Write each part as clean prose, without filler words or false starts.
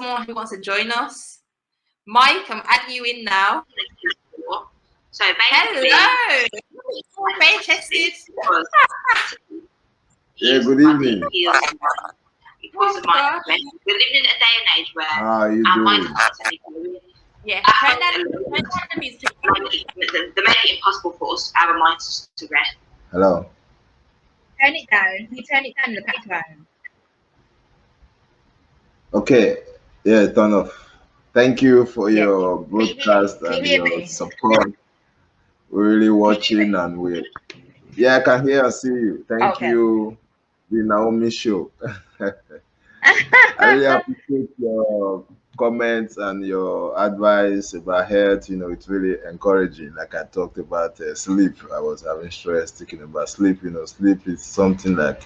someone who wants to join us. Mike, I'm adding you in now. So basically, hello. Bare-chested. Yeah, good evening. Because of my we're living in a day and age where How are you our doing? minds are constantly going. Yeah, the make it impossible for us, our minds, to rest. Hello. Turn it down. You turn it down in the background. Okay. Yeah, turn off. Thank you for your broadcast and your support. We're really watching and we. Yeah, I can hear and see you. Thank you, the Naomi Show. I really appreciate your comments and your advice about health. You know, it's really encouraging. Like I talked about sleep. I was having stress thinking about sleep. You know, sleep is something that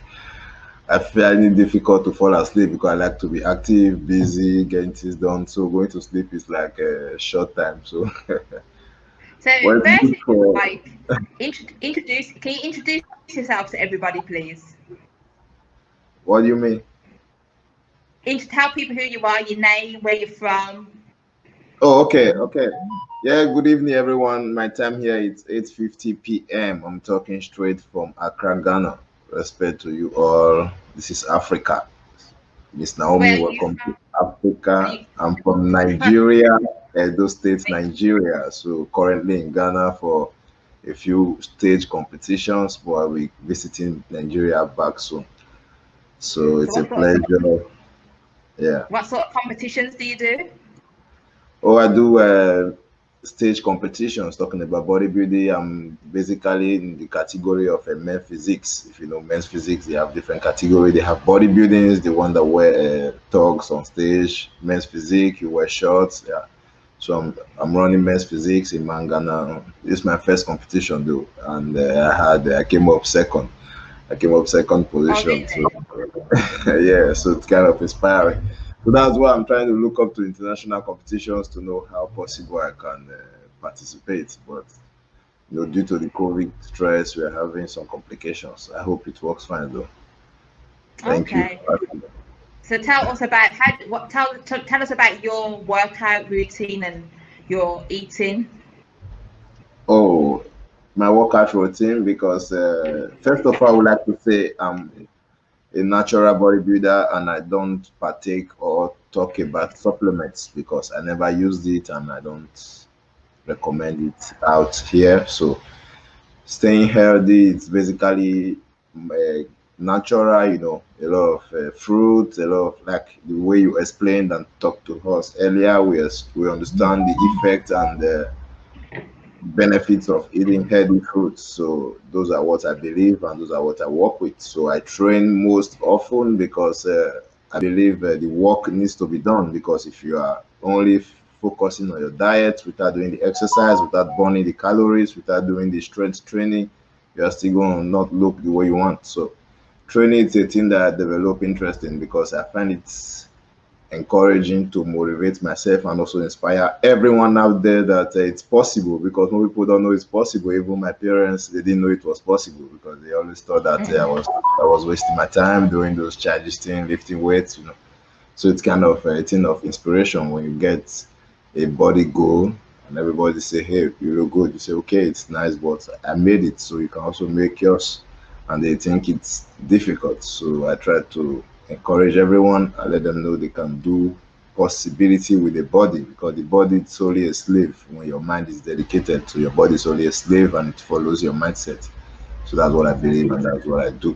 I find it difficult to fall asleep because I like to be active, busy, getting things done. So going to sleep is like a short time. So, so first, like, can you introduce yourself to everybody, please? What do you mean? Tell people who you are, your name, where you're from. Oh, okay. Yeah, good evening, everyone. My time here is 8:50 p.m. I'm talking straight from Accra, Ghana. Respect to you all. This is Africa. Miss Naomi, welcome to Africa. I'm from Nigeria, Edo State, Nigeria. So currently in Ghana for a few stage competitions, but I'll be visiting Nigeria back soon. So it's a pleasure. Yeah. What sort of competitions do you do? Oh, I do stage competitions talking about bodybuilding. I'm basically in the category of men's physiques. If you know men's physiques, they have different categories. They have bodybuildings, the one that wear togs on stage. Men's physique, you wear shorts. Yeah. So I'm running men's physiques in Mangana. This is my first competition though, and I came up second. I came up second position. So, yeah, so it's kind of inspiring. So that's why I'm trying to look up to international competitions to know how possible I can participate. But you know, due to the COVID stress, we're having some complications. I hope it works fine though. Thank you. So tell us about tell us about your workout routine and your eating. Oh, my workout routine, because first of all, I would like to say I'm a natural bodybuilder and I don't partake or talk about supplements because I never used it and I don't recommend it out here. So staying healthy, it's basically natural, you know, a lot of fruits, a lot of, like the way you explained and talked to us earlier, we understand the effect and the benefits of eating healthy fruits. So those are what I believe and those are what I work with. So I train most often because I believe the work needs to be done, because if you are only focusing on your diet without doing the exercise, without burning the calories, without doing the strength training, you're still going to not look the way you want. So training is a thing that I develop interest in because I find it's encouraging to motivate myself and also inspire everyone out there that it's possible, because most people don't know it's possible. Even my parents, they didn't know it was possible because they always thought that I was wasting my time doing those childish things, lifting weights, you know. So it's kind of a thing of inspiration when you get a body goal and everybody say, hey, you look good. You say, okay, it's nice, but I made it, so you can also make yours. And they think it's difficult. So I try to encourage everyone and let them know they can do possibility with the body, because the body is solely a slave. When your mind is dedicated to your body, is only a slave and it follows your mindset. So that's what I believe and that's what I do.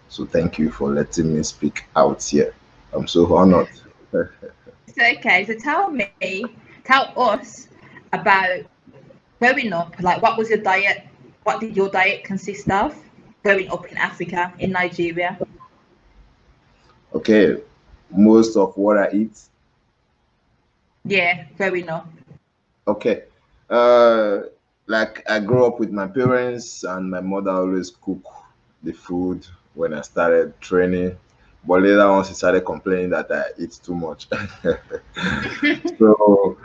So thank you for letting me speak out here. I'm so honored. Okay, so tell us about growing up. Like, what was your diet? What did your diet consist of growing up in Africa, in Nigeria? Okay, most of what I eat. Yeah, growing up. Okay, like I grew up with my parents and my mother always cook the food when I started training, but later on she started complaining that I eat too much. So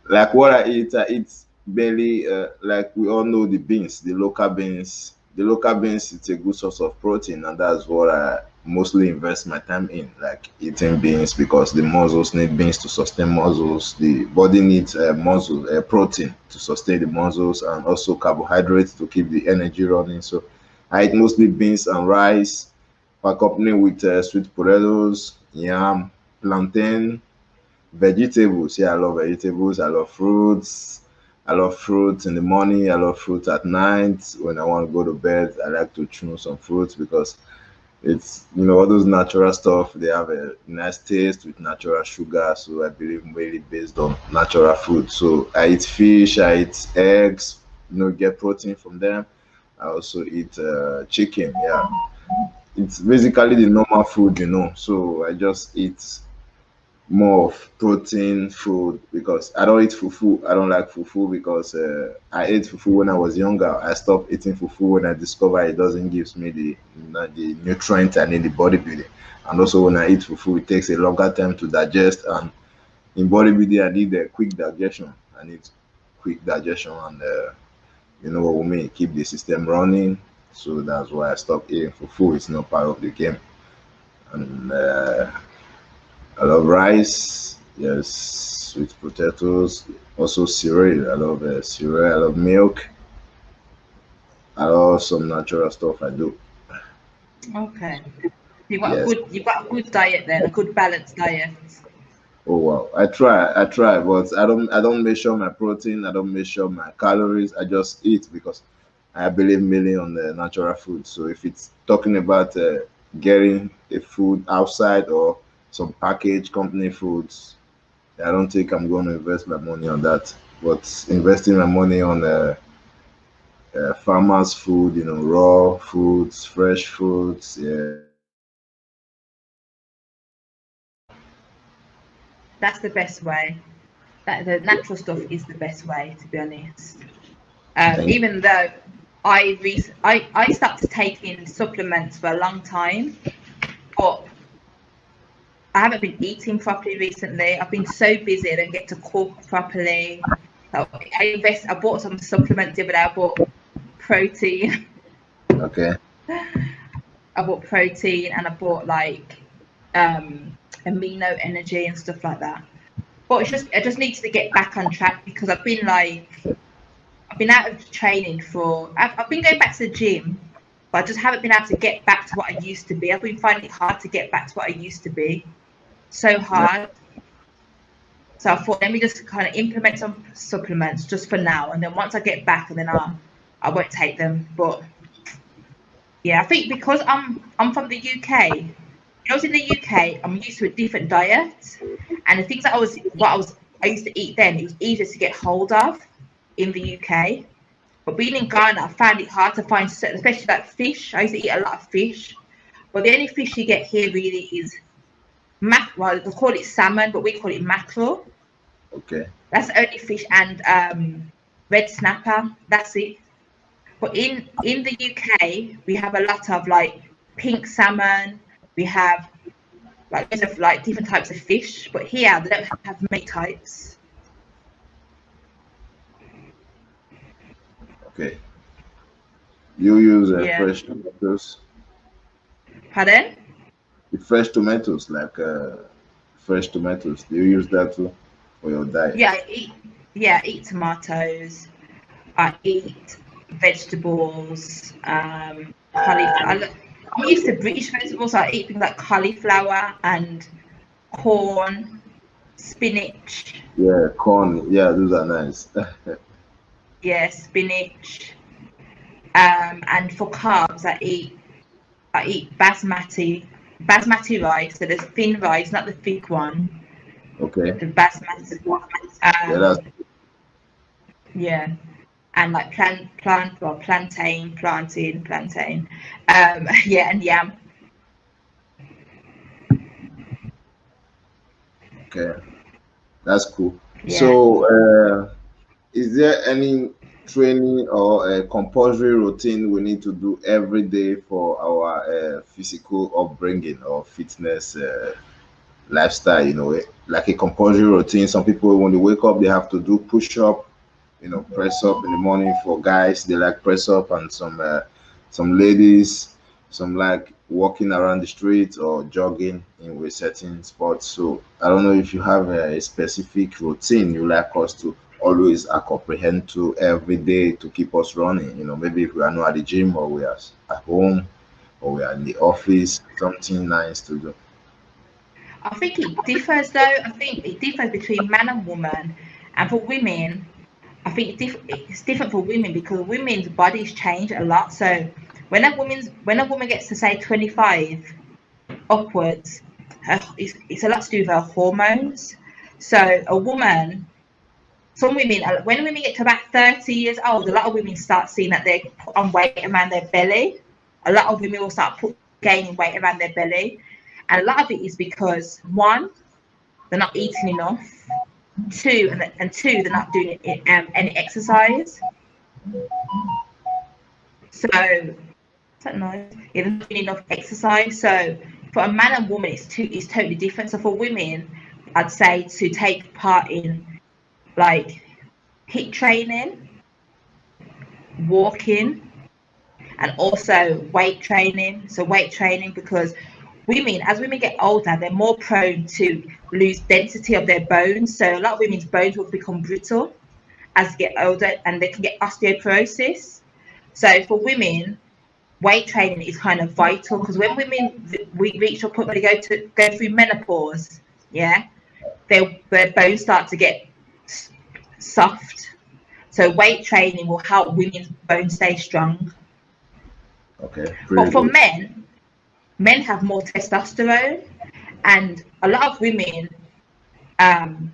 like what I eat barely, like we all know the beans, the local beans, the local beans, it's a good source of protein, and that's what I mostly invest my time in, like eating beans, because the muscles need beans to sustain muscles. The body needs protein to sustain the muscles, and also carbohydrates to keep the energy running. So I eat mostly beans and rice, accompanied with sweet potatoes, yam, plantain, vegetables. Yeah, I love vegetables. I love fruits. I love fruits in the morning. I love fruits at night. When I want to go to bed, I like to chew some fruits because it's, all those natural stuff. They have a nice taste with natural sugar. So I believe mainly based on natural food. So I eat fish. I eat eggs. Get protein from them. I also eat chicken. Yeah, it's basically the normal food. So I just eat more of protein food because I don't eat fufu. I don't like fufu because I ate fufu when I was younger. I stopped eating fufu when I discovered it doesn't give me the nutrients I need in the bodybuilding. And also when I eat fufu, it takes a longer time to digest. And in bodybuilding, I need a quick digestion. I need quick digestion, and you know what we mean, keep the system running. So that's why I stopped eating fufu. It's not part of the game. And I love rice, yes, sweet potatoes, also cereal. I love cereal. I love milk. I love some natural stuff. I do. Okay. You've got Yes. you've got a good diet then, a good balanced diet. Oh wow. I try, but I don't measure my protein. I don't measure my calories. I just eat because I believe mainly on the natural food. So if it's talking about getting a food outside or some packaged company foods, I don't think I'm going to invest my money on that. But investing my money on farmers' food, raw foods, fresh foods, yeah. That's the best way. That the natural stuff is the best way, to be honest. Thank Even though I started taking supplements for a long time, but I haven't been eating properly recently. I've been so busy I don't get to cook properly. So I bought some supplements the other day. I bought protein. Okay. I bought protein and I bought like amino energy and stuff like that. But I just need to get back on track because I've been out of training I've been going back to the gym, but I just haven't been able to get back to what I used to be. I've been finding it hard to get back to what I used to be. So hard. So I thought, let me just kind of implement some supplements just for now, and then once I get back, and then I won't take them. But yeah, I think because I'm from the UK. When I was in the UK, I'm used to a different diet, and the things that I used to eat then, it was easier to get hold of in the UK. But being in Ghana, I found it hard to find certain, especially like fish. I used to eat a lot of fish, but the only fish you get here really is well, they call it salmon, but we call it mackerel. Okay. That's the only fish, and red snapper. That's it. But in the UK, we have a lot of like pink salmon. We have like loads of like different types of fish. But here they don't have many types. Okay. You use Yeah. fresh tomatoes. Pardon? The fresh tomatoes, like fresh tomatoes. Do you use that too for your diet? Yeah, I eat tomatoes. I eat vegetables. Cauliflower. I'm used to British vegetables. So I eat things like cauliflower and corn, spinach. Yeah, corn. Yeah, those are nice. Yeah, spinach. And for carbs, I eat basmati rice. So there's thin rice, not the thick one. Okay. The basmati. Yeah, that's Yeah, and like plantain. Yeah, and yam. okay. That's cool. Yeah. So, is there any training or a compulsory routine we need to do every day for our physical upbringing or fitness lifestyle? Like a compulsory routine. Some people, when they wake up, they have to do push up, press up in the morning. For guys, they like press up, and some some ladies, some like walking around the street or jogging in a certain spot. So I don't know if you have a specific routine you like us to always comprehend to every day to keep us running. You know, maybe if we are not at the gym or we are at home or we are in the office, something nice to do. I think it differs though. I think it differs between man and woman, and for women, I think it's different for women because women's bodies change a lot. So when a woman gets to say 25 upwards, it's a lot to do with her hormones. So a woman, some women, when women get to about 30 years old, a lot of women start seeing that they put on weight around their belly. A lot of women will start gaining weight around their belly. And a lot of it is because, one, they're not eating enough. Two, they're not doing any exercise. So, is that nice? Yeah, they're not doing enough exercise. So, for a man and woman, it's totally different. So, for women, I'd say to take part in like HIIT training, walking, and also weight training. So, weight training because as women get older, they're more prone to lose density of their bones. So a lot of women's bones will become brittle as they get older, and they can get osteoporosis. So for women, weight training is kind of vital because when we reach a point where they go through menopause, yeah, their bones start to get soft. So weight training will help women's bones stay strong. Okay. But for men have more testosterone, and a lot of women,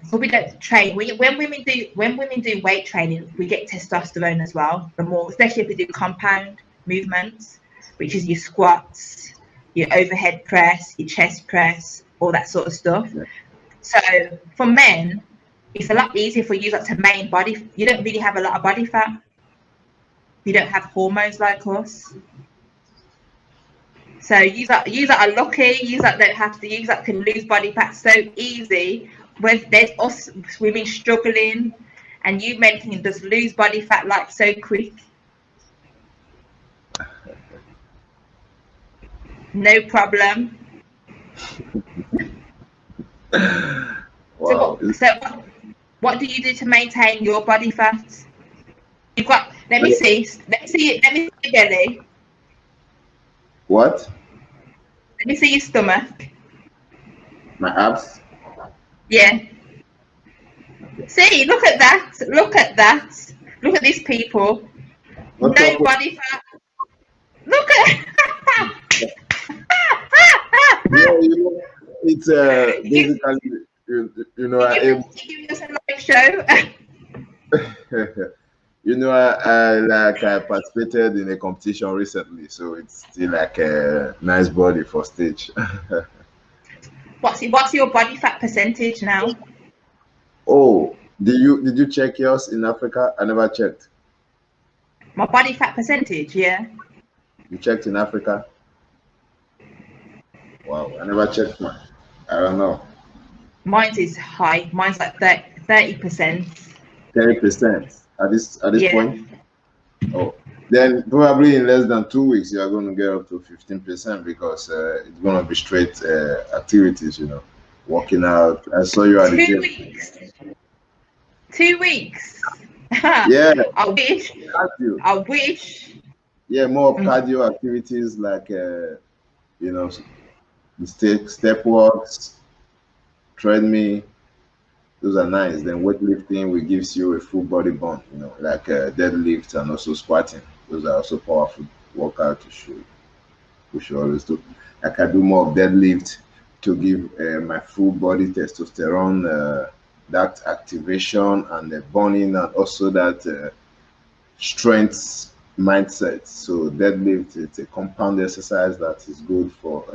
so we don't train. When women do weight training, we get testosterone as well. The more, especially if we do compound movements, which is your squats, your overhead press, your chest press, all that sort of stuff. Yeah. So for men, it's a lot easier for you to maintain body. You don't really have a lot of body fat. You don't have hormones like us. So you that are lucky, you that don't have to, you that can lose body fat so easy. When there's us women struggling, and you men can just lose body fat like so quick. No problem. Wow. So what do you do to maintain your body fat? You've got. Let me see your belly. What? Let me see your stomach. My abs? Yeah. See, look at that. Look at that. Look at these people. No body fat. Look at it's basically, you us a live show. I participated in a competition recently, so it's still like a nice body for stage. What's your body fat percentage now? Oh, did you check yours in Africa? I never checked. My body fat percentage, yeah. You checked in Africa? Wow, I never checked mine. I don't know. Mine is high. Mine's like 30%. 30%. At this yeah. point? Oh, then probably in less than 2 weeks you are going to get up to 15% because it's going to be straight activities, working out. I saw you at the gym. 2 weeks. 2 weeks. Yeah. I wish. Cardio. I wish. Yeah, more cardio activities like the step walks, treadmill. Those are nice. Then weightlifting, which gives you a full body burn, like deadlift and also squatting. Those are also powerful workout we should always do. I can do more of deadlift to give my full body testosterone, that activation and the burning, and also that strength mindset. So deadlift, it's a compound exercise that is good for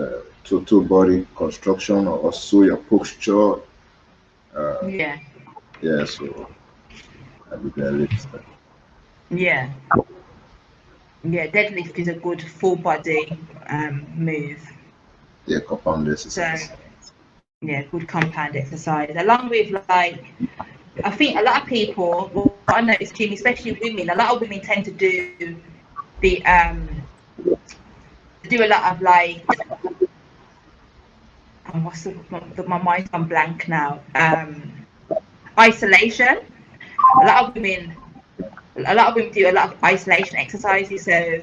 total body construction, or also your posture. Yeah, so I do deadlift. Yeah, deadlift is a good full body move. Yeah, compound exercise. So, yeah, good compound exercise. Along with, like, I think a lot of people, what I noticed, especially women, a lot of women tend to do the do a lot of like, what's my mind's gone blank now. Isolation. A lot of women do a lot of isolation exercises. So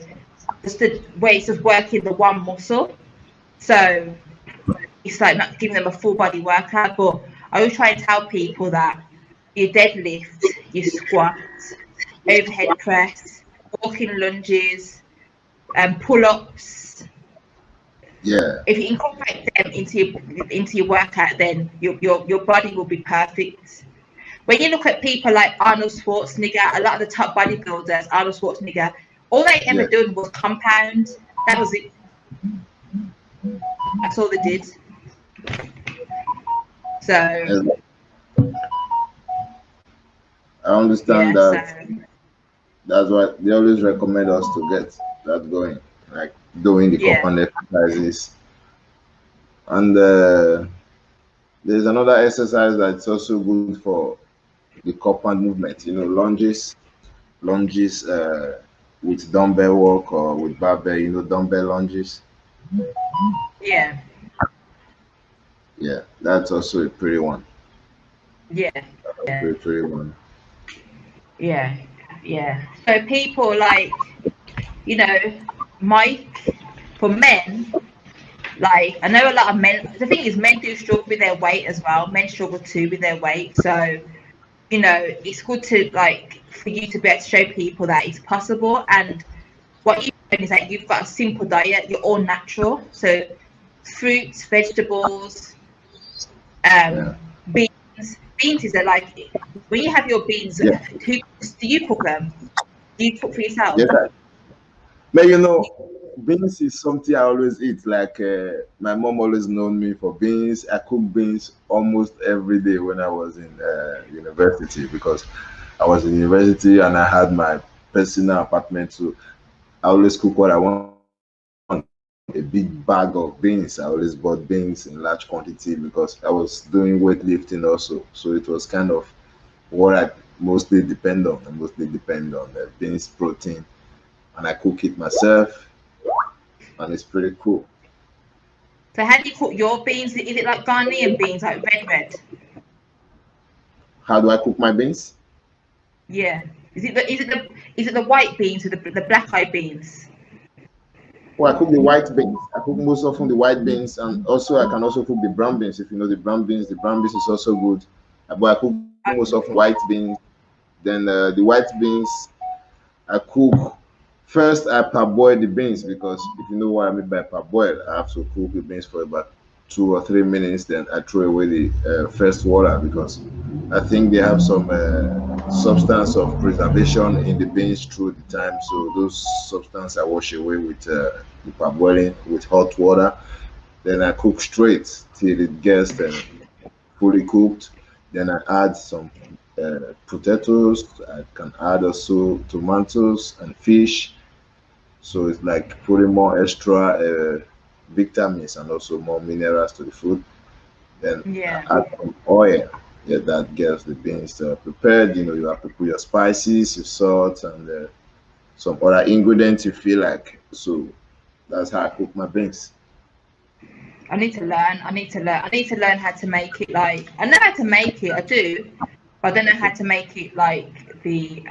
just the way it's just working the one muscle. So it's like not giving them a full body workout. But I always try and tell people that you deadlift, you squat, overhead press, walking lunges, and pull-ups. Yeah. If you incorporate them into your workout, then your body will be perfect. When you look at people like Arnold Schwarzenegger, a lot of the top bodybuilders, Arnold Schwarzenegger, all they ever done was compound. That was it. That's all they did. So I understand that. So, that's what they always recommend us to get that going, like doing the compound exercises. And there's another exercise that's also good for the compound movement. You know, lunges with dumbbell work or with barbell. You know, dumbbell lunges. Yeah, that's also a pretty one. Pretty one. Yeah. So people like, you know, Mike, for men, like I know a lot of men, the thing is men do struggle with their weight as well. Men struggle too with their weight. So, you know, it's good to like for you to be able to show people that it's possible. And what you've done is that you've got a simple diet, you're all natural. So fruits, vegetables, beans is like when you have your beans, do you cook them? Do you cook for yourself? Yeah. But you know, beans is something I always eat. Like my mom always known me for beans. I cook beans almost every day when I was in university, because I was in university and I had my personal apartment. So I always cook what I want. A big bag of beans. I always bought beans in large quantity because I was doing weightlifting also. So it was kind of what I mostly depend on. I mostly depend on the beans protein, and I cook it myself, and it's pretty cool. So how do you cook your beans? Is it like Ghanaian beans, like red? How do I cook my beans? Yeah. Is it the white beans or the black eyed beans? Well, I cook the white beans. I cook most often the white beans, and also I can also cook the brown beans. If you know the brown beans is also good. But I cook most often white beans. Then the white beans, I cook first. I parboil the beans, because if you know what I mean by parboil, I have to cook the beans for about 2 or 3 minutes. Then I throw away the first water, because I think they have some substance of preservation in the beans through the time. So those substances I wash away with the parboiling with hot water. Then I cook straight till it gets fully cooked. Then I add some potatoes. I can add also tomatoes and fish. So it's like putting more extra vitamins and also more minerals to the food. Then I add some oil. Yeah, that gets the beans prepared. You know, you have to put your spices, your salt, and some other ingredients you feel like. So that's how I cook my beans. I need to learn how to make it. Like I know how to make it, I do, but I don't know how to make it like the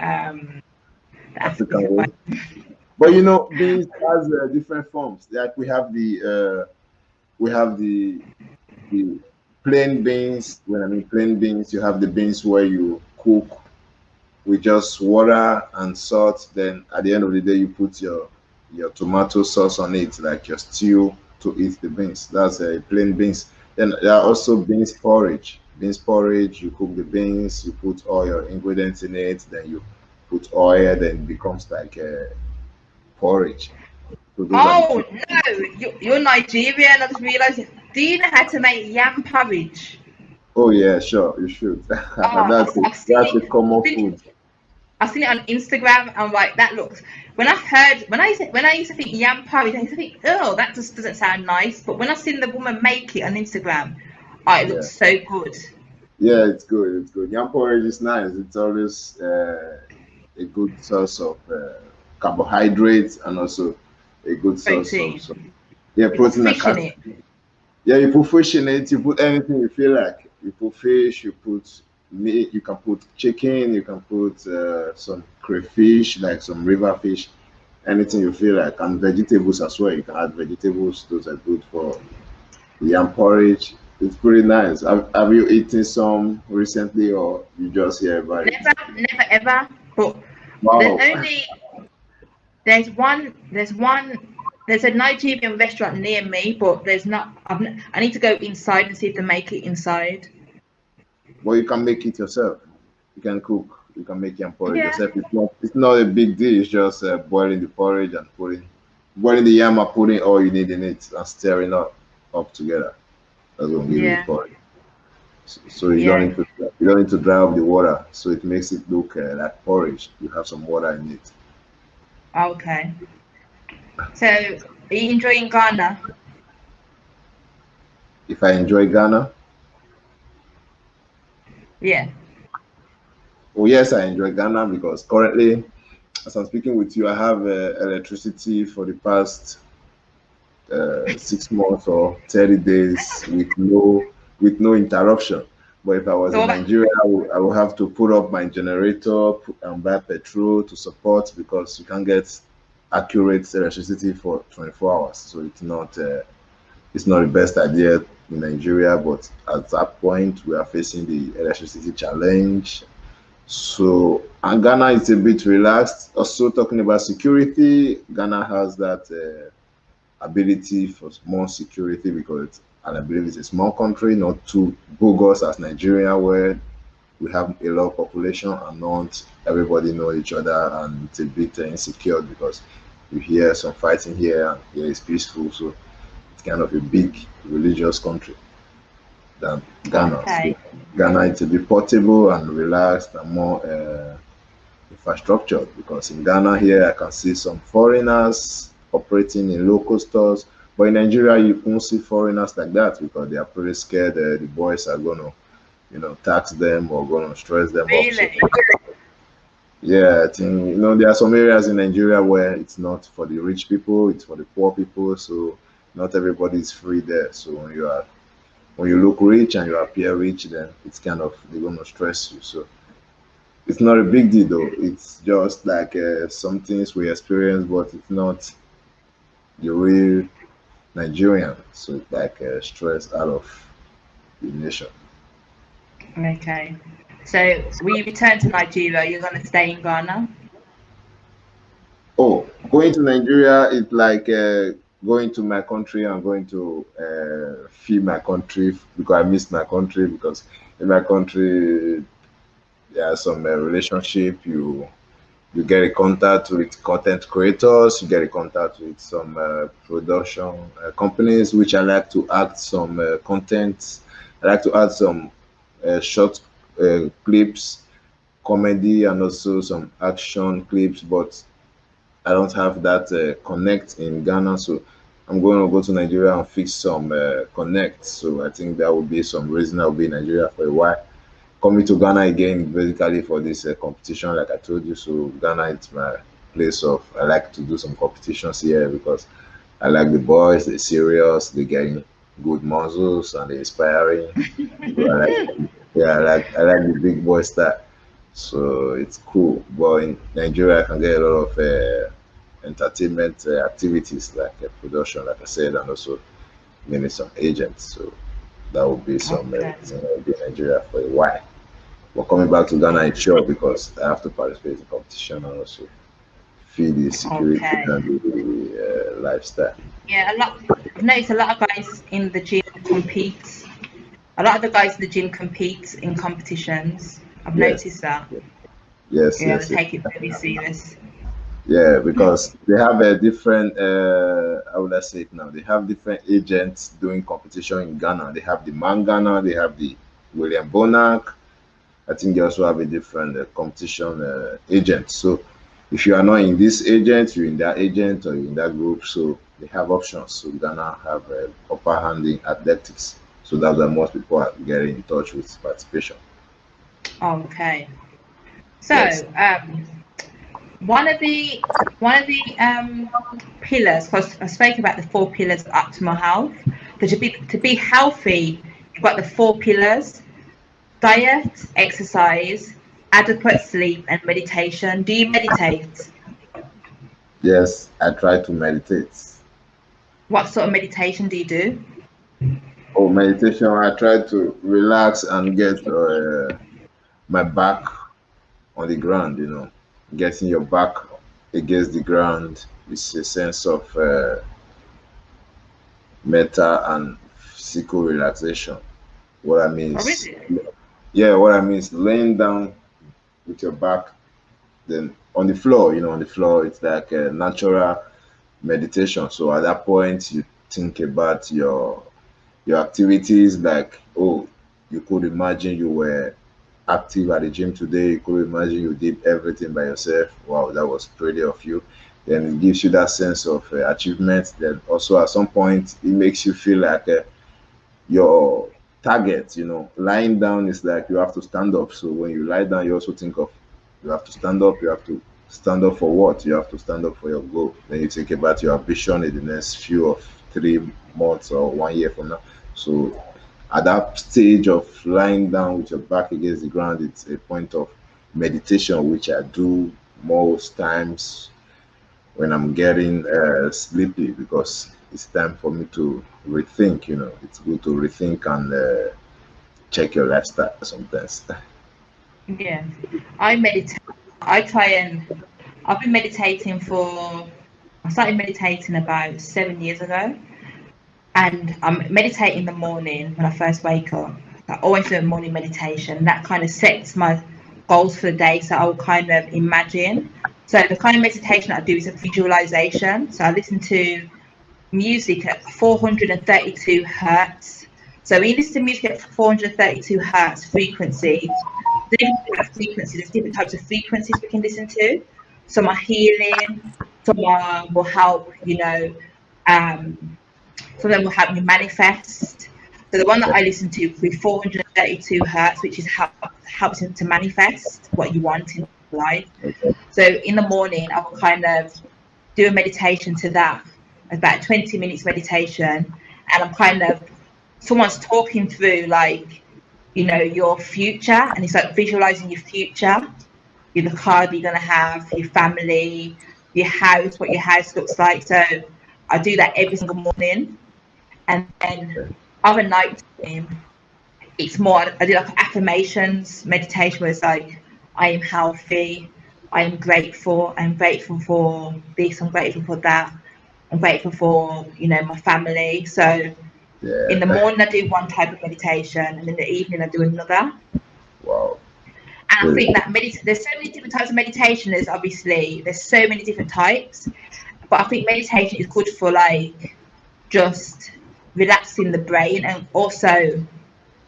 African way. But you know, beans has different forms. Like we have the plain beans. When I mean plain beans, you have the beans where you cook with just water and salt. Then at the end of the day, you put your tomato sauce on it, like your stew, to eat the beans. That's a plain beans. Then there are also beans porridge. Beans porridge, you cook the beans, you put all your ingredients in it, then you put oil, then it becomes like a porridge. So no, you're Nigerian. I just realized. Do you know how to make yam porridge? Oh yeah, sure, you should. That's a common food. I've seen it on Instagram. I'm like, that looks. When I used to think yam porridge, I used to think, oh, that just doesn't sound nice. But when I seen the woman make it on Instagram, it looks so good. Yeah, it's good. It's good. Yam porridge is nice. It's always a good source of carbohydrates, and also a good source Protein. of yeah, protein and Fish in calcium. it. Yeah, you put fish in it, you put anything you feel like. You put fish, you put meat, you can put chicken, you can put some crayfish, like some river fish, anything you feel like, and vegetables as well. You can add vegetables, those are good for yam porridge. It's pretty nice. Have you eaten some recently or you just hear about it? Never ever. But Wow. there's a Nigerian restaurant near me, but there's not. I need to go inside and see if they make it inside. Well, you can make it yourself. You can cook. You can make yam porridge Yeah. yourself. It's not a big deal. It's just boiling the porridge and boiling the yam and putting all you need in it and stirring up together. That's what gives you the porridge. So you don't need to dry up the water. So it makes it look like porridge. You have some water in it. Okay. So, are you enjoying Ghana? If I enjoy Ghana, Yeah. oh yes, I enjoy Ghana because currently, as I'm speaking with you, I have electricity for the past 6 months or 30 days with no interruption. But if I was in Nigeria, I would have to put up my generator and buy petrol to support because you can't get accurate electricity for 24 hours. So it's not the best idea in Nigeria. But at that point, we are facing the electricity challenge. So, and Ghana is a bit relaxed. Also, talking about security, Ghana has that ability for more security because I believe it's a small country, not too bogus as Nigeria, where we have a lot of population and not everybody know each other, and it's a bit insecure because you hear some fighting here and here is peaceful. So it's kind of a big religious country than Ghana. Okay. So Ghana is a bit portable and relaxed and more infrastructure because in Ghana here I can see some foreigners operating in local stores, but in Nigeria you won't see foreigners like that because they are pretty scared the boys are gonna tax them or gonna stress them Really? up. So, yeah, I think there are some areas in Nigeria where it's not for the rich people, it's for the poor people, so not everybody is free there. So when you look rich and you appear rich, then it's kind of they're gonna stress you. So it's not a big deal though. It's just like some things we experience, but it's not the real Nigerian. So it's like stress out of the nation. Okay. So, when you return to Nigeria, you're going to stay in Ghana? Oh, going to Nigeria is like going to my country and going to feed my country because I miss my country because in my country there are some relationship you get in contact with content creators, you get in contact with some production companies, which I like to act some content. I like to add some short clips, comedy, and also some action clips, but I don't have that connect in Ghana, so I'm going to go to Nigeria and fix some connect. So I think that would be some reason I'll be in Nigeria for a while. Coming to Ghana again, basically for this competition, like I told you. So Ghana is my place of. I like to do some competitions here because I like the boys. They're serious. They're getting good muscles and they're inspiring. So I like the big boy style. So it's cool. But in Nigeria, I can get a lot of entertainment activities like production, like I said, and also maybe some agents. So that would be some reason I'll be in Nigeria for a while. But coming back to Ghana, it's sure because I have to participate in the competition and also feed the security and the lifestyle. Yeah, I've noticed a lot of guys in the gym compete. A lot of the guys in the gym compete in competitions. I've noticed that. Yes, they take it very serious. Yeah, because they have a different, how would I say it now? They have different agents doing competition in Ghana. They have the Man Ghana, they have the William Bonac. I think they also have a different competition agent. So if you are not in this agent, you're in that agent or you're in that group. So they have options. So Ghana have upper hand in athletics. So that's why most people are getting in touch with participation. Okay. So, Yes. one of the pillars, because I spoke about the 4 pillars of optimal health. But to be healthy, you've got the 4 pillars: diet, exercise, adequate sleep, and meditation. Do you meditate? Yes, I try to meditate. What sort of meditation do you do? Oh, meditation, I try to relax and get my back on the ground, getting your back against the ground is a sense of mental and physical relaxation. What I mean Or is, is it? yeah, what I mean is laying down with your back, then on the floor, on the floor, it's like a natural meditation. So at that point, you think about your activities, like, oh, you could imagine you were active at the gym today. You could imagine you did everything by yourself. Wow, that was pretty of you. Then it gives you that sense of achievement. Then also at some point, it makes you feel like your target. Lying down is like you have to stand up. So when you lie down, you also think of you have to stand up. You have to stand up for what? You have to stand up for your goal. Then you think about your ambition in the next few of 3 months or 1 year from now. So at that stage of lying down with your back against the ground, it's a point of meditation, which I do most times when I'm getting sleepy, because it's time for me to rethink. It's good to rethink and check your lifestyle sometimes. Yeah, I meditate. I've been meditating I started meditating about 7 years ago. And I meditate in the morning when I first wake up. I always do a morning meditation. That kind of sets my goals for the day. So I will kind of imagine. So the kind of meditation I do is a visualization. So I listen to music at 432 hertz. So when you listen to music at 432 hertz frequency, there's different types of frequencies we can listen to. Some are healing, some will help, some of them will help me manifest. So the one that I listen to with 432 hertz, which is helps you to manifest what you want in life. So in the morning, I will kind of do a meditation to that, about 20 minutes meditation, and I'm kind of someone's talking through like, your future, and it's like visualizing your future, the car that you're gonna have, your family, your house, what your house looks like. So I do that every single morning. And then other night it's more, I do like affirmations meditation where it's like, I am healthy, I am grateful, I'm grateful for this, I'm grateful for that, I'm grateful for, my family. So in the morning I do one type of meditation, and in the evening I do another. Wow. And I think that there's so many different types of meditation. There's so many different types, but I think meditation is good for like just relaxing the brain, and also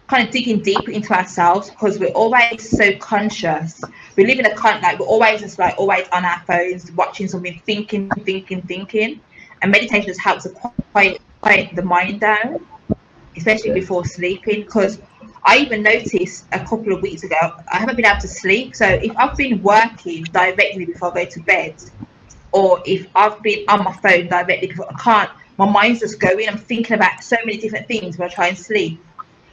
kind of digging deeper into ourselves, because we're always so conscious. We live in we're always just like always on our phones, watching something, thinking. And meditation just helps to quiet the mind down, especially before sleeping. Because I even noticed a couple of weeks ago, I haven't been able to sleep. So if I've been working directly before I go to bed, or if I've been on my phone directly before, my mind's just going. I'm thinking about so many different things when I try and sleep.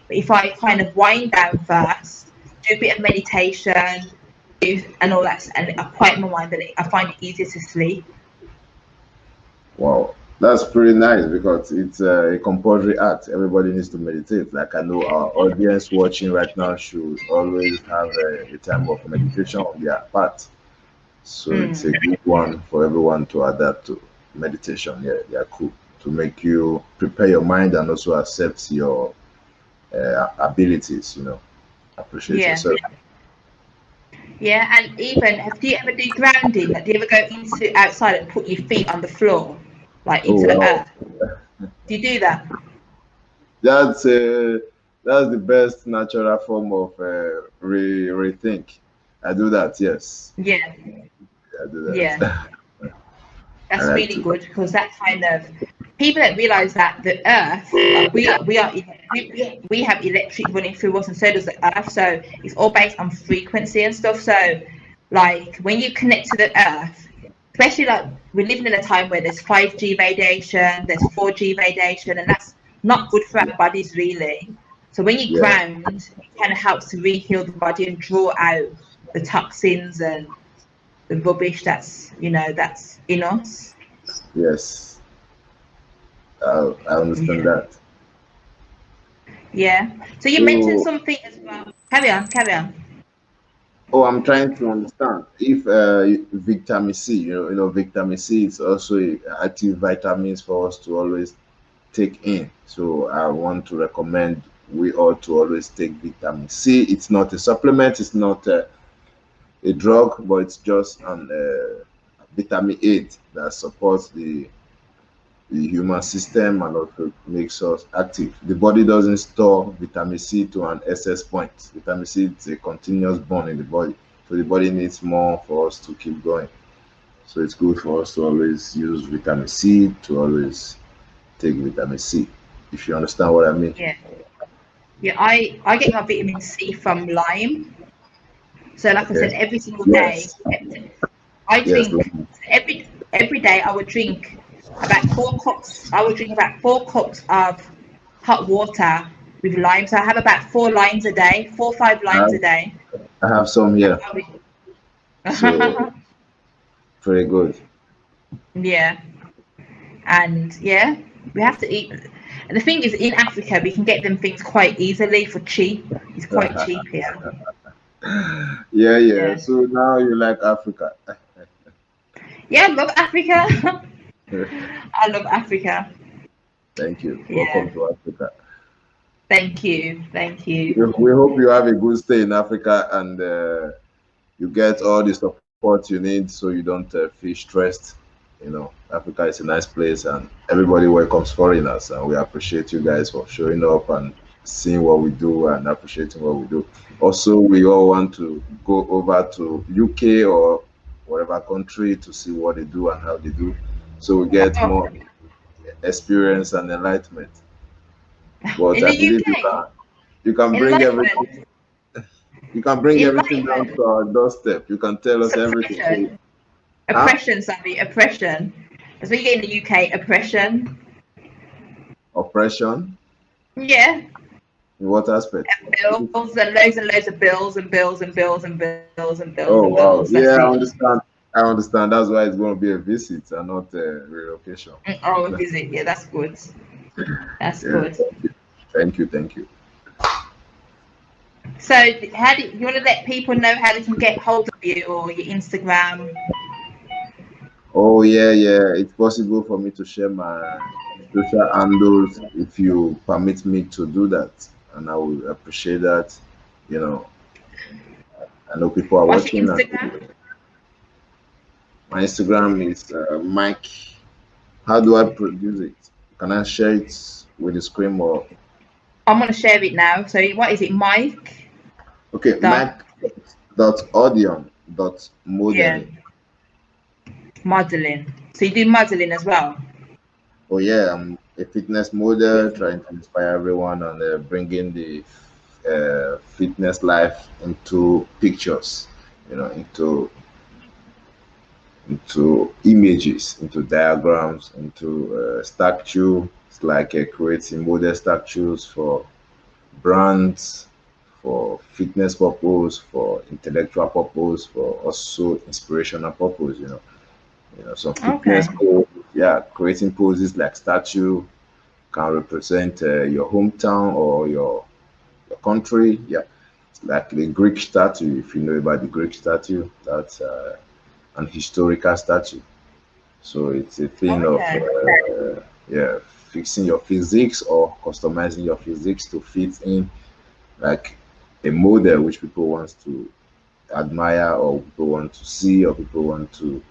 But if I kind of wind down first, do a bit of meditation, and all that, and I quiet my mind, then I find it easier to sleep. Wow, that's pretty nice, because it's a compulsory act. Everybody needs to meditate. Like, I know our audience watching right now should always have a time of meditation on their part. So it's a good one for everyone to adapt to meditation. Yeah, they are cool to make you prepare your mind and also accept your abilities. Appreciate yourself. Yeah, and even do you ever do grounding? Like, do you ever go outside and put your feet on the floor, like into the earth? Do you do that? That's the best natural form of rethink. I do that. Yes. Yeah. I do that. Yeah. That's really good, because that kind of people don't realize that the earth, we have electric running through us, and so does the earth. So it's all based on frequency and stuff. So like when you connect to the earth, especially like we're living in a time where there's 5G radiation, there's 4G radiation, and that's not good for our bodies really. So when you ground, it kind of helps to re-heal the body and draw out the toxins and the rubbish that's that's in us. Yes, I understand that. Yeah. So you mentioned something as well. Carry on. Oh, I'm trying to understand if vitamin C, vitamin C is also active vitamins for us to always take in. So I want to recommend we ought to always take vitamin C. It's not a supplement, it's not a drug, but it's just an vitamin A that supports the human system and also makes us active. The body doesn't store vitamin C to an excess point. Vitamin C is a continuous bond in the body, so the body needs more for us to keep going. So it's good for us to always use vitamin C, to always take vitamin C, if you understand what I mean. Yeah, I get my vitamin C from lime. So like I said, every single day I drink every day I would drink about 4 cups. I would drink about 4 cups of hot water with lime. So I have about 4 limes a day, 4 or 5 limes a day. I have some here. So very good. Yeah. And yeah, we have to eat. And the thing is, in Africa, we can get them things quite easily for cheap. It's quite cheap here. Yeah. So now you like Africa. Yeah, I love Africa. I love Africa. Thank you. Welcome to Africa. Thank you. We hope you have a good stay in Africa and you get all the support you need so you don't feel stressed. Africa is a nice place and everybody welcomes foreigners, and we appreciate you guys for showing up and seeing what we do and appreciating what we do. Also, we all want to go over to UK or whatever country to see what they do and how they do, so we get more experience and enlightenment. But I believe you can bring everything. You can bring everything down to our doorstep. You can tell us everything. Oppression. That's what you get in the UK. Oppression. Yeah. In what aspect? Bills and loads of bills and bills and bills and bills and bills. Oh, and wow. bills. Yeah, I understand. That's why it's going to be a visit and not a relocation. Oh, a visit. Yeah, that's good. That's good. Thank you. So, how do you want to let people know how they can get hold of you or your Instagram? Oh, yeah. It's possible for me to share my social handles if you permit me to do that, and I will appreciate that. I know people are watching. My Instagram is Mike. How do I produce it? Can I share it with the screen or? I'm gonna share it now. So what is it, Mike? Okay, Mike.audion.modeling. Modeling. So you do modeling as well? Oh yeah, I'm a fitness model trying to inspire everyone and bringing the fitness life into pictures, into images, into diagrams, into statue. It's like creating model statues for brands, for fitness purpose, for intellectual purpose, for also inspirational purpose. Some fitness pose, creating poses like statue can represent your hometown or your country. Yeah, it's like the Greek statue. If you know about the Greek statue, that's an historical statue. So it's a thing of fixing your physics or customizing your physics to fit in like a model which people want to admire or people want to see or people want to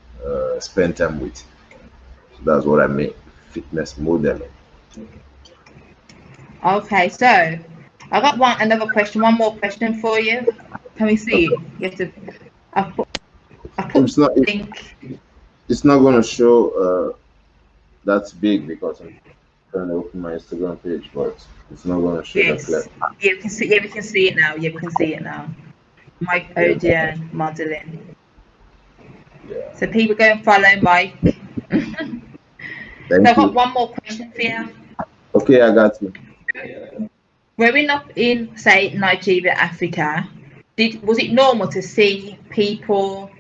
spend time with. So that's what I mean, fitness modeling. Okay, so I got one more question for you. Can we see it? You have to. I put the link. It's not going to show that's big because I'm trying to open my Instagram page, but it's not going to show that clear. Yeah, we can see it now. Mike Odion modeling. Yeah. So people go and follow Mike. So Thank I've got you. one more question for you. Okay, I got you. Growing up in, say, Nigeria, Africa, was it normal to see people,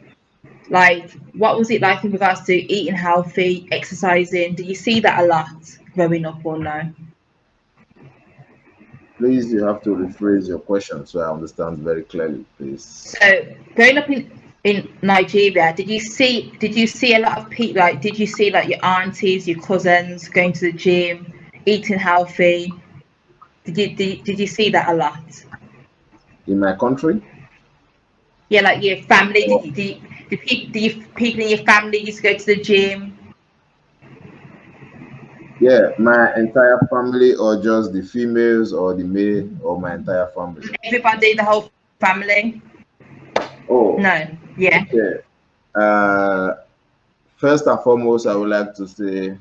like, what was it like in regards to eating healthy, exercising? Do you see that a lot growing up or no? Please, you have to rephrase your question so I understand very clearly, please. So growing up in Nigeria, did you see a lot of people, like, did you see like your aunties, your cousins going to the gym, eating healthy? Did you see that a lot? In my country? Yeah, like your family. Did people in your family used to go to the gym? Yeah, my entire family, or just the females, or the male, or my entire family? Everybody, the whole family? Oh, No. Yeah. okay. First and foremost, I would like to say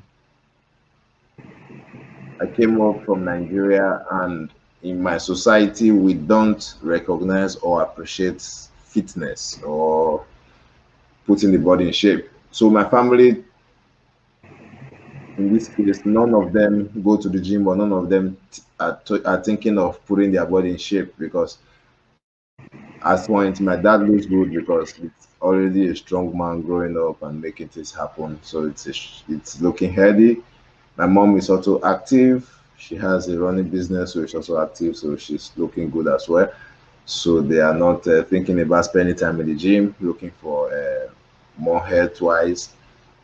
I came up from Nigeria, and in my society, we don't recognize or appreciate fitness or putting the body in shape. So my family, in this case, none of them go to the gym, or none of them are thinking of putting their body in shape, because as point, my dad looks good because it's already a strong man growing up and making things happen. So it's looking healthy. My mom is also active. She has a running business, so she's also active. So she's looking good as well. So they are not thinking about spending time in the gym, looking for more health wise.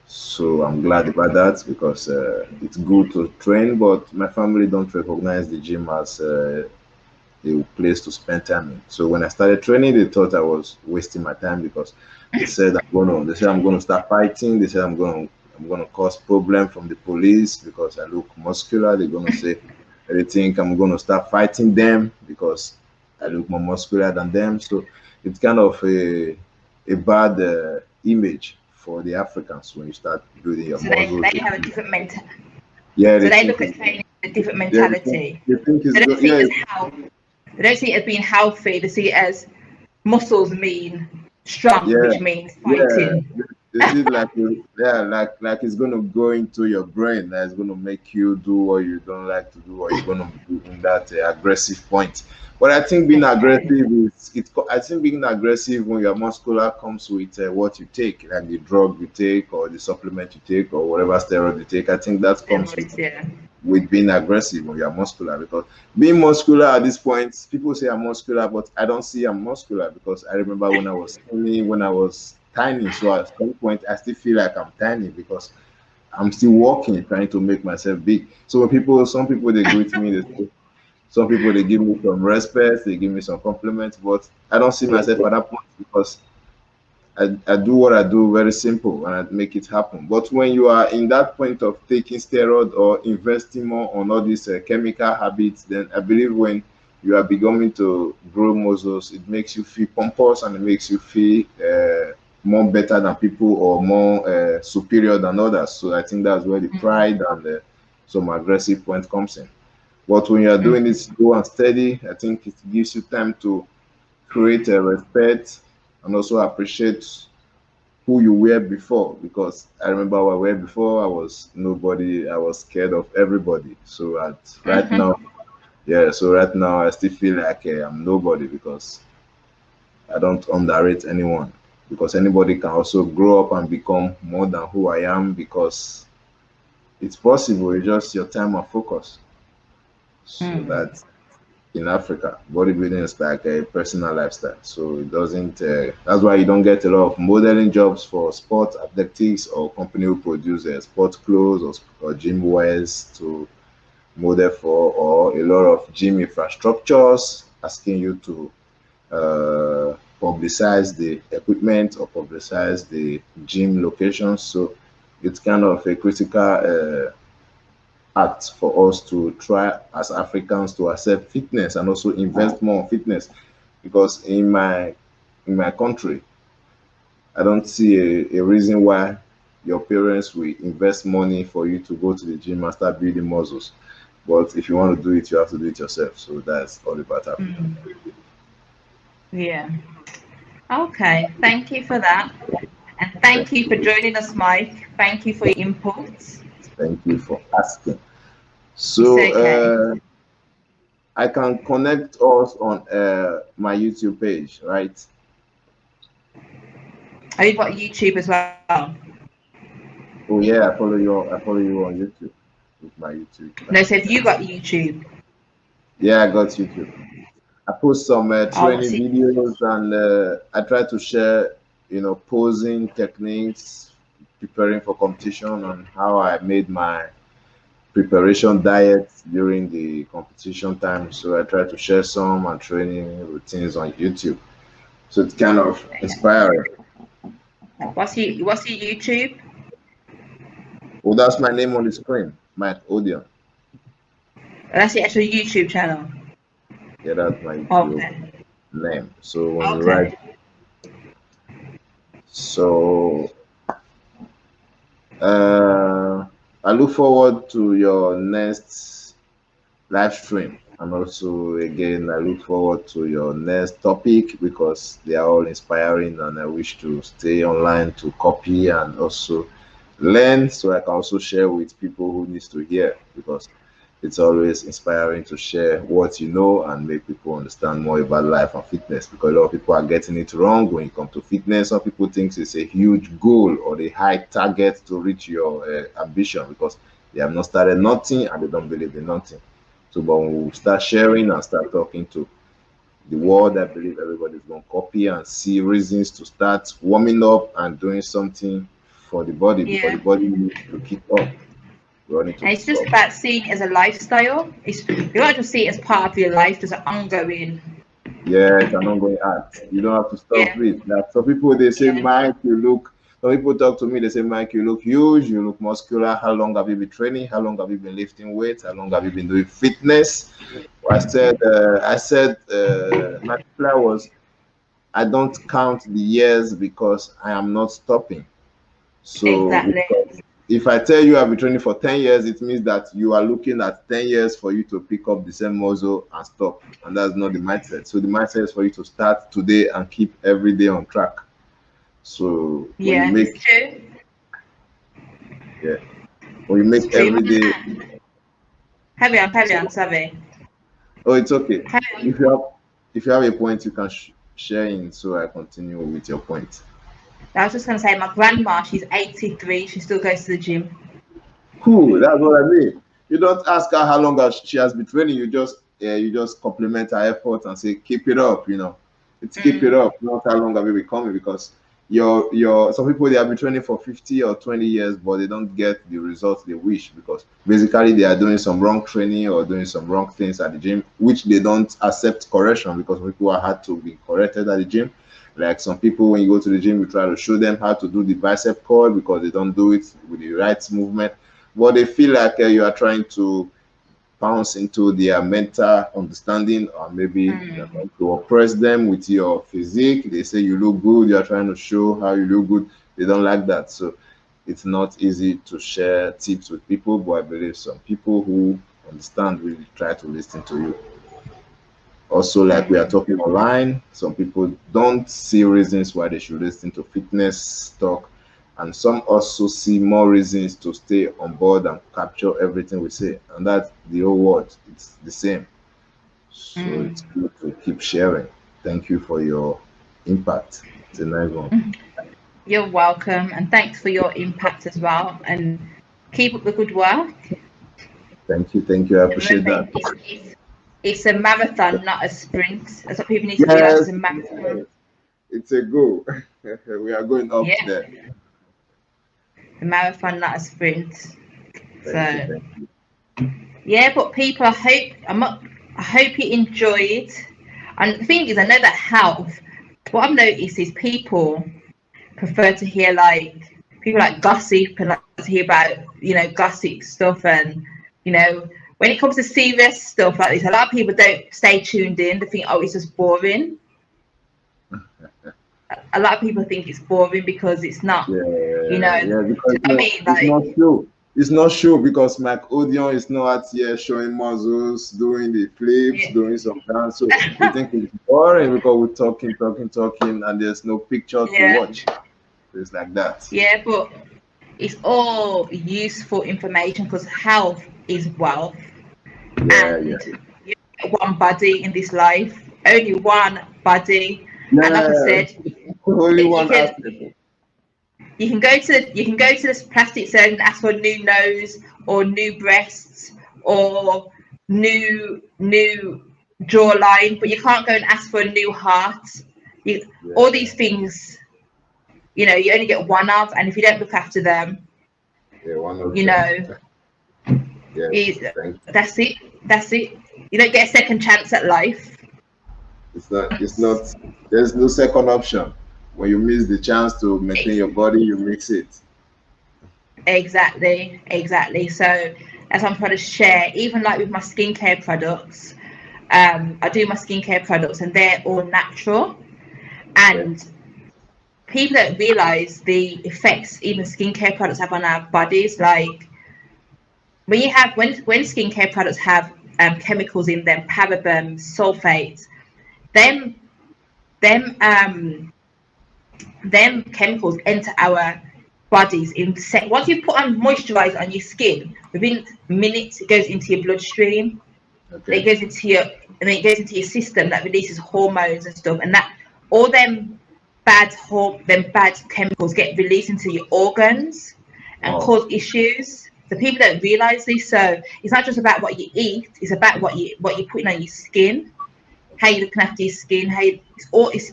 So I'm glad about that, because it's good to train, but my family don't recognize the gym as a place to spend time in. So when I started training, they thought I was wasting my time, because they said I'm gonna start fighting. They said I'm gonna cause problem from the police because I look muscular. They're gonna say they think I'm gonna start fighting them because I look more muscular than them. So it's kind of a bad image for the Africans when you start building your So muscles. they have a different mentality. Yeah, So they they think look at training with a different yeah, mentality. they think it's They don't good. see Yeah, it as health. They don't see it as being healthy. They see it as muscles mean strong, yeah, which means yeah. fighting. They see it yeah, like it's gonna go into your brain. That it's gonna make you do what you don't like to do, or you're gonna be in that aggressive point. But I think being aggressive I think being aggressive when you're muscular comes with what you take, like the drug you take, or the supplement you take, or whatever steroid you take. I think that comes Yeah. with being aggressive when you're muscular, because being muscular at this point, people say I'm muscular, but I don't see I'm muscular, because I remember when I was skinny, when I was tiny. So at some point I still feel like I'm tiny, because I'm still walking, trying to make myself big. So when some people they greet me, some people they give me some respect, they give me some compliments, but I don't see myself at that point, because I do what I do very simple, and I make it happen. But when you are in that point of taking steroid or investing more on all these chemical habits, then I believe when you are beginning to grow muscles, it makes you feel pompous, and it makes you feel more better than people, or more superior than others. So I think that's where the pride and some aggressive point comes in. But when you are doing it slow and steady, I think it gives you time to create a respect and also appreciate who you were before, because I remember what I were before. I was nobody. I was scared of everybody. So right now, yeah. So right now, I still feel like I'm nobody, because I don't underrate anyone, because anybody can also grow up and become more than who I am, because it's possible. It's just your time and focus. So that in Africa, bodybuilding is like a personal lifestyle. So it doesn't. That's why you don't get a lot of modeling jobs for sport athletics, or company who produce sport clothes, or gym wears to model for, or a lot of gym infrastructures asking you to publicize the equipment or publicize the gym locations. So it's kind of a critical act for us to try as Africans to accept fitness and also invest more on fitness, because in my country, I don't see a reason why your parents will invest money for you to go to the gym and start building muscles. But if you want to do it, you have to do it yourself. So that's all about Africa. Yeah. Okay. Thank you for that. And thank thank you for joining us, Mike. Thank you for your inputs. Thank you for asking. So It's okay. I can connect us on my YouTube page, right? Oh, you've got YouTube as well. Oh yeah, I follow you. I follow you on YouTube with my YouTube. No, so have you got YouTube? Yeah, I got YouTube. I post some Oh, what's training it? videos, and I try to share, posing techniques, preparing for competition, and how I made my preparation diet during the competition time. So I try to share some and training routines on YouTube. So it's kind of inspiring. What's your YouTube? Well, that's my name on the screen, Mike Odeon. That's the actual YouTube channel. Yeah, that's my YouTube Okay. name. So when you Okay. write, so I look forward to your next live stream, and also again I look forward to your next topic because they are all inspiring, and I wish to stay online to copy and also learn so I can also share with people who needs to hear, because it's always inspiring to share what you know and make people understand more about life and fitness, because a lot of people are getting it wrong when it comes to fitness. Some people think it's a huge goal or a high target to reach your ambition because they have not started nothing and they don't believe in nothing. So but when we start sharing and start talking to the world, I believe everybody's going to copy and see reasons to start warming up and doing something for the body, because Yeah. the body needs to keep up. And it's just about seeing it as a lifestyle. You don't just see it as part of your life, just an ongoing. Yeah, it's an ongoing act. You don't have to stop Yeah. it. Like some people, they say, Yeah. Mike, you look. Some people talk to me, they say, Mike, you look huge, you look muscular. How long have you been training? How long have you been lifting weights? How long have you been doing fitness? I said, my reply was, I don't count the years because I am not stopping. So Exactly. if I tell you I've been training for 10 years, it means that you are looking at 10 years for you to pick up the same muscle and stop. And that's not the mindset. So the mindset is for you to start today and keep every day on track. So when Yeah, you make, it's true. when you make True. every day, Carry on, sorry. oh, it's okay. Carry on. If you have a point, you can share in. So I continue with your point. I was just going to say, my grandma, she's 83. She still goes to the gym. Cool. That's what I mean. You don't ask her how long she has been training. You just compliment her effort and say, keep it up. It's keep it up. Not how long have you been coming, because some people, they have been training for 50 or 20 years, but they don't get the results they wish, because basically they are doing some wrong training or doing some wrong things at the gym, which they don't accept correction, because people are hard to be corrected at the gym. Like some people, when you go to the gym, you try to show them how to do the bicep curl because they don't do it with the right movement, but they feel like you are trying to bounce into their mental understanding, or maybe you're trying to oppress them with your physique. They say you look good, you're trying to show how you look good. They don't like that. So it's not easy to share tips with people, but I believe some people who understand will try to listen to you. Also, like we are talking online, some people don't see reasons why they should listen to fitness talk, and some also see more reasons to stay on board and capture everything we say. And that's the whole world. It's the same. So it's good to keep sharing. Thank you for your impact. It's a nice one. You're welcome, and thanks for your impact as well. And keep up the good work. Thank you. Thank you. I appreciate Remember, that. it's a marathon, not a sprint. That's what people need to Yes. realize. It's a marathon. It's a go. We are going up there. A marathon, not a sprint. Thank you. Yeah, but people, I hope you enjoyed. And the thing is, I know that helps. What I've noticed is people prefer to hear people like gossip and like to hear about gossip stuff, and when it comes to serious stuff like this, a lot of people don't stay tuned in. They think, oh, it's just boring. A lot of people think it's boring because it's not. Because I mean, it's not true. It's not true because Mike Odeon is not out here showing muscles, doing the flips, doing some dance. So you think it's boring because we're talking, and there's no picture to watch. It's like that. Yeah, but it's all useful information because health is wealth. Yeah, And yeah. you get one body in this life, only one body. And like I said, Only you one can, aspect. you can go to this plastic surgeon and ask for a new nose or new breasts or new jawline, but you can't go and ask for a new heart. All these things, you know, you only get one of, and if you don't look after them, Yeah, one of you them. know, Yes, thank you. that's it. That's it. You don't get a second chance at life. It's not, there's no second option. When you miss the chance to maintain your body, you mix it. Exactly. So as I'm trying to share, even like with my skincare products, I do my skincare products and they're all natural. And people don't realize the effects even skincare products have on our bodies. Like when skincare products have chemicals in them, parabens, sulfates, them chemicals enter our bodies in once you put on moisturizer on your skin, within minutes it goes into your bloodstream. It goes into your system that releases hormones and stuff, and that all them bad chemicals get released into your organs and cause issues. So people don't realize this. So it's not just about what you eat; it's about what you're putting on your skin, how you're looking after your skin. It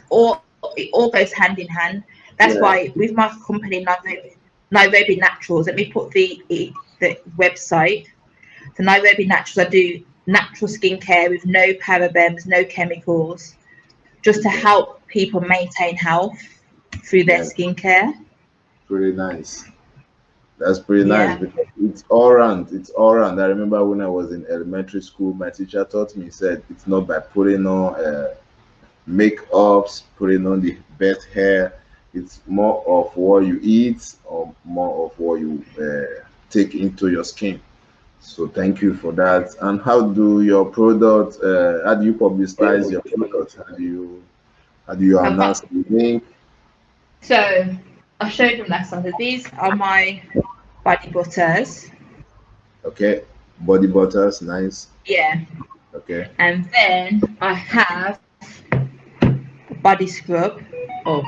all goes hand in hand. That's why with my company Nairobi Naturals, let me put the website. The Nairobi Naturals, I do natural skincare with no parabens, no chemicals, just to help people maintain health through their skincare. Pretty nice. That's pretty nice because it's all round. It's all round. I remember when I was in elementary school, my teacher taught me, said it's not by putting on makeups, putting on the best hair. It's more of what you eat or more of what you take into your skin. So thank you for that. And how do your product? How do you publicize your products? How do you announce the link? So I showed them last time. So these are my body butters. Okay, body butters, nice. Yeah. Okay. And then I have body scrub. Oh.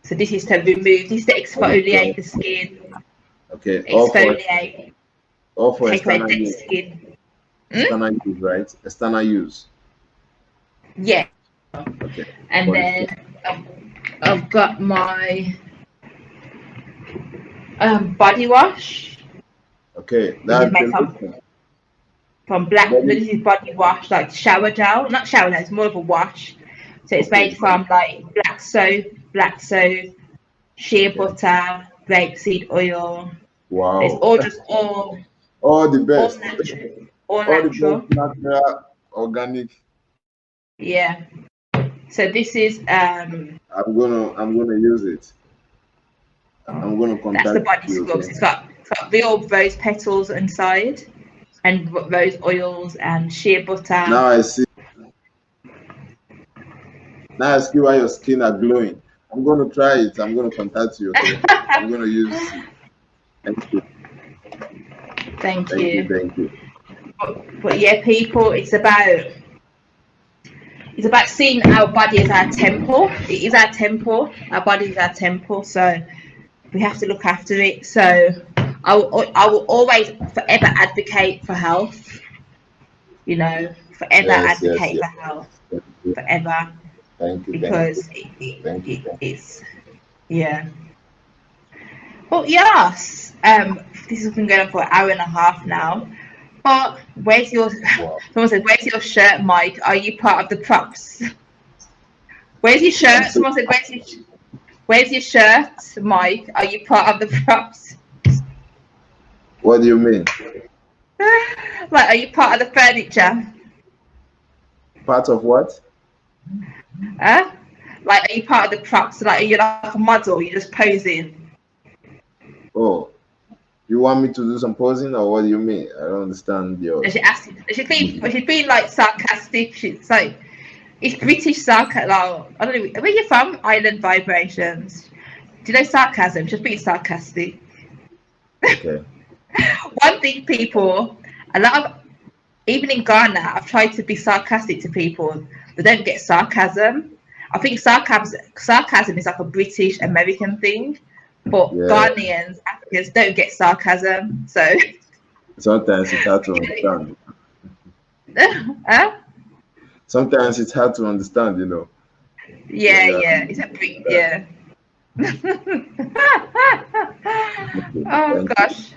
So this is to remove. This is to exfoliate the skin. Okay. Exfoliate. All for take away external dead use. skin. External use, right? External use. Yeah. Okay. And then I've got my body wash. Okay, that's from black. This is body wash, like shower gel, not shower gel. It's more of a wash. So it's made from like black soap, shea butter, grapeseed oil. Wow. It's all just all the best. All natural. The best natural, organic. Yeah. So this is I'm gonna use it. I'm gonna contact. That's the body scrubs. It's got real rose petals inside, and rose oils and shea butter. Now I see. Now I see why your skin are glowing. I'm gonna try it. I'm gonna contact you. Okay. I'm gonna use it. Thank you. Thank you. Thank you. But yeah, people, it's about seeing our body as our temple. It is our temple. Our body is our temple. So we have to look after it. So I will always forever advocate for health. You know, forever advocate for health. Forever. Thank you. Because it's But yes, this has been going on for an hour and a half now. But where's your? Someone said, "Where's your shirt, Mike? Are you part of the props?" Where's your shirt? Someone said, "Where's your shirt, Mike? Are you part of the props?" What do you mean? Like, are you part of the furniture? Part of what? Huh? Like, are you part of the props? Like, are you like a model? You're just posing. Oh, you want me to do some posing, or what do you mean? I don't understand your. She's being like sarcastic. She's like, it's British sarcasm. Like, I don't know where you're from. Island Vibrations. Do you know sarcasm? Just being sarcastic. Okay. One thing people, even in Ghana, I've tried to be sarcastic to people. They don't get sarcasm. I think sarcasm is like a British American thing, but Ghanaians, Africans don't get sarcasm. So sometimes it's hard to understand. Huh? Sometimes it's hard to understand, you know. Yeah. It's a big, yeah. Oh gosh.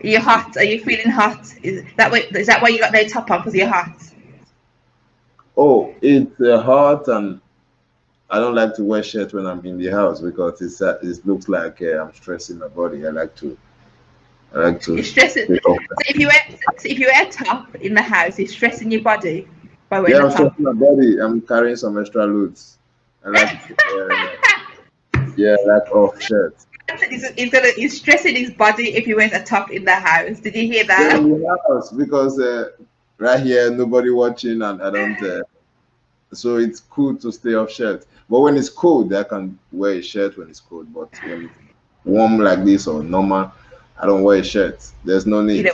Are you hot? Are you feeling hot? Is that why you got no top on, because you're hot? Oh, it's hot, and I don't like to wear shirt when I'm in the house because it looks like I'm stressing my body. I like to. You're stressing. So if you wear a top in the house, it's stressing your body by wearing I'm a top. stressing my body. I'm carrying some extra loads. I like like off shirts. He's stressing his body if he wears a top in the house. Did you hear that? Yeah, in the house, because right here nobody watching, and I don't. So it's cool to stay off shirt. But when it's cold, I can wear a shirt when it's cold. But when it's warm like this or normal, I don't wear a shirt. There's no need.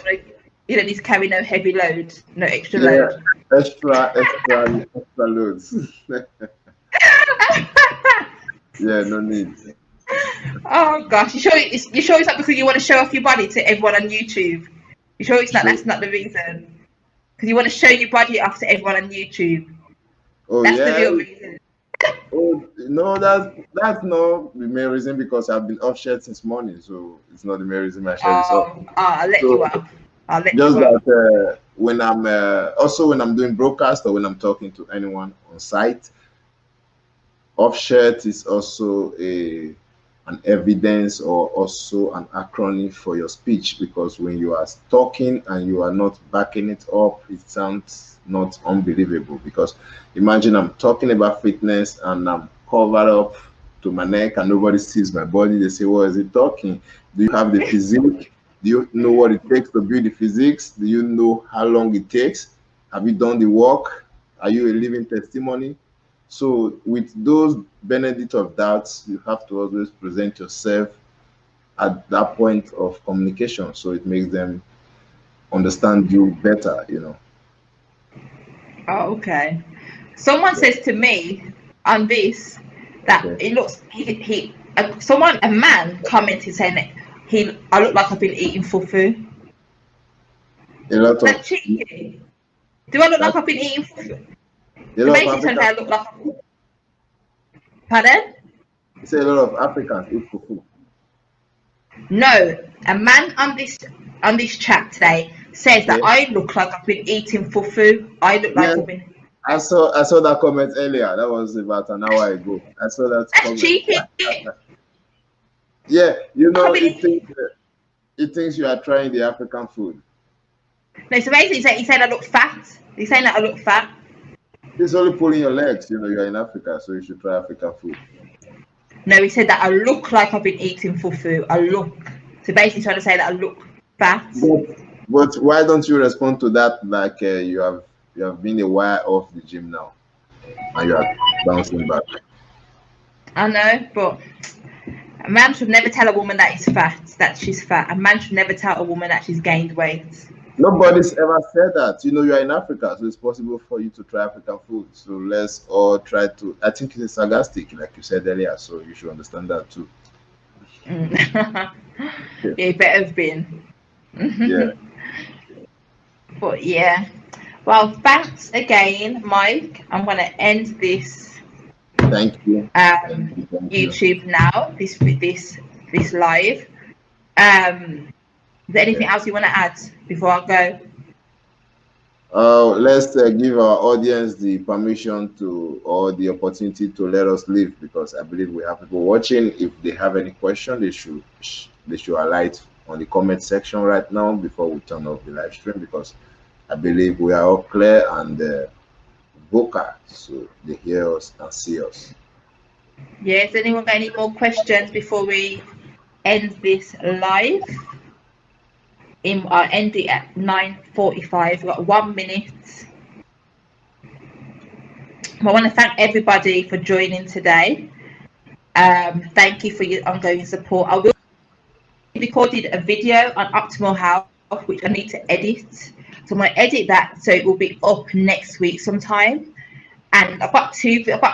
You don't need to carry no heavy load, no extra load. Extra loads. Yeah, no need. Oh gosh, you sure it's not because you want to show off your body to everyone on YouTube? You sure it's not? That's not the reason. Because you want to show your body off to everyone on YouTube. Oh, that's the real reason. Oh no, that's not the main reason, because I've been off shirt since morning, so it's not the main reason my shirt is off. I'll let you up. Just that when I'm also when I'm doing broadcast or when I'm talking to anyone on site, off shirt is also an evidence or also an acronym for your speech, because when you are talking and you are not backing it up, it sounds not unbelievable. Because imagine I'm talking about fitness and I'm covered up to my neck and nobody sees my body. They say, "What is he talking? Do you have the physique? Do you know what it takes to build the physiques? Do you know how long it takes? Have you done the work? Are you a living testimony?" So with those benefit of doubts, you have to always present yourself at that point of communication, so it makes them understand you better, you know. Oh, okay. Someone says to me on this that it looks a man commented saying that I look like I've been eating fufu. A lot of that cheeky. Do I look like I've been eating fufu? I look like. Pardon? You say a lot of Africans eat fufu. No, a man on this chat today says that I look like I've been eating fufu. I look like I've been. I saw that comment earlier. That was about an hour ago. I saw that. That's comment. cheeky. Yeah, you know, it thinks you are trying the African food. No, so basically he said I look fat. He's saying that I look fat. He's only pulling your legs. You know, you're in Africa, so you should try African food. No, he said that I look like I've been eating fufu. I look. So basically trying to say that I look fat. But why don't you respond to that like you have been a while off the gym now and you are bouncing back? I know, but a man should never tell a woman that she's fat. A man should never tell a woman that she's gained weight. Nobody's ever said that. You know, you are in Africa, so it's possible for you to try African food. So let's all try to. I think it's sarcastic, like you said earlier, so you should understand that too. Yeah, it better have been. Yeah. But yeah. Well, thanks again, Mike. I'm going to end this. Thank you. YouTube now. This live. Is there anything else you want to add before I go? Let's give our audience the permission or the opportunity to let us leave, because I believe we have people watching. If they have any question, they should highlight on the comment section right now before we turn off the live stream, because I believe we are all clear and vocal, so they hear us and see us. Yes, anyone got any more questions before we end this live? I'll end it at 9:45. We've got 1 minute. I want to thank everybody for joining today. Thank you for your ongoing support. I will recorded a video on optimal health, which I need to edit. So I'm going to edit that so it will be up next week sometime. And I've got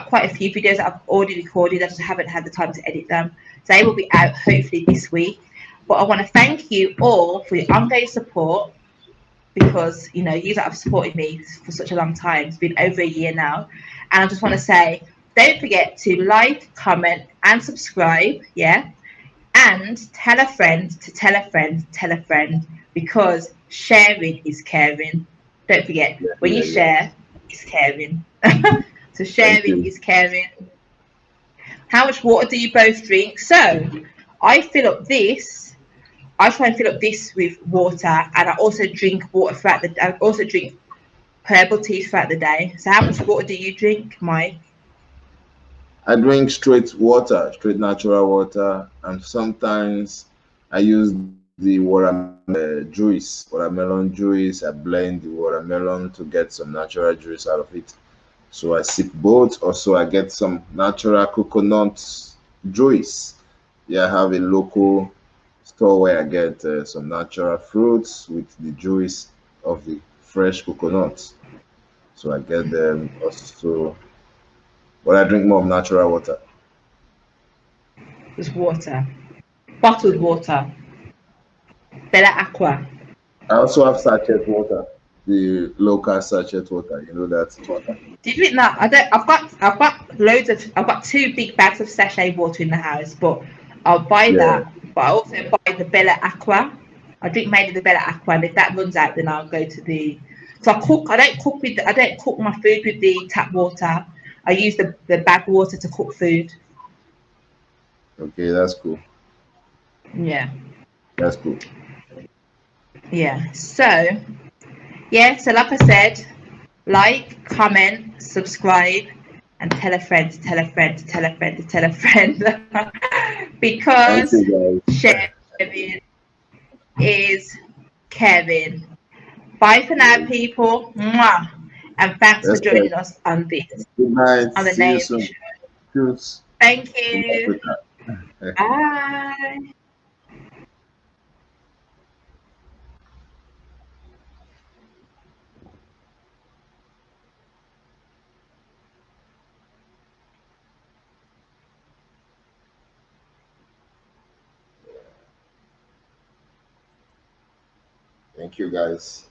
quite a few videos that I've already recorded. I just haven't had the time to edit them. So they will be out hopefully this week. But I want to thank you all for your ongoing support, because you know you have supported me for such a long time. It's been over a year now, and I just want to say, don't forget to like, comment, and subscribe. Yeah, and tell a friend to tell a friend, tell a friend, because sharing is caring. Don't forget, when you share, it's caring. So sharing is caring. How much water do you both drink? So I fill up this. I try and fill up this with water, and I also drink water throughout the. I also drink herbal teas throughout the day. So how much water do you drink, Mike? I drink straight water, straight natural water, and sometimes I use the watermelon juice. I blend the watermelon to get some natural juice out of it. So I sip both. Also, I get some natural coconut juice. Yeah, I have a local store where I get some natural fruits with the juice of the fresh coconuts. So I get them also, but I drink more of natural water. Just water, bottled water, Bella Aqua. I also have sachet water, the local sachet water. You know that water. Did you know? I don't. I've got loads of. I've got 2 big bags of sachet water in the house, but I'll buy that. But I also buy the Bella Aqua. I drink mainly the Bella Aqua, and if that runs out, then I'll go to the. So I cook. I don't cook my food with the tap water. I use the bag water to cook food. Okay, that's cool. Yeah. That's cool. Yeah. So, yeah. So like I said, like, comment, subscribe, and tell a friend to tell a friend to tell a friend to tell a friend. Because Thank you, guys. sharing is caring. Bye for now, people. Mwah. And thanks for joining us on this, Good night. on the See you Naomi soon. Show. Cheers. Thank In you. Africa. Bye. Thank you, guys.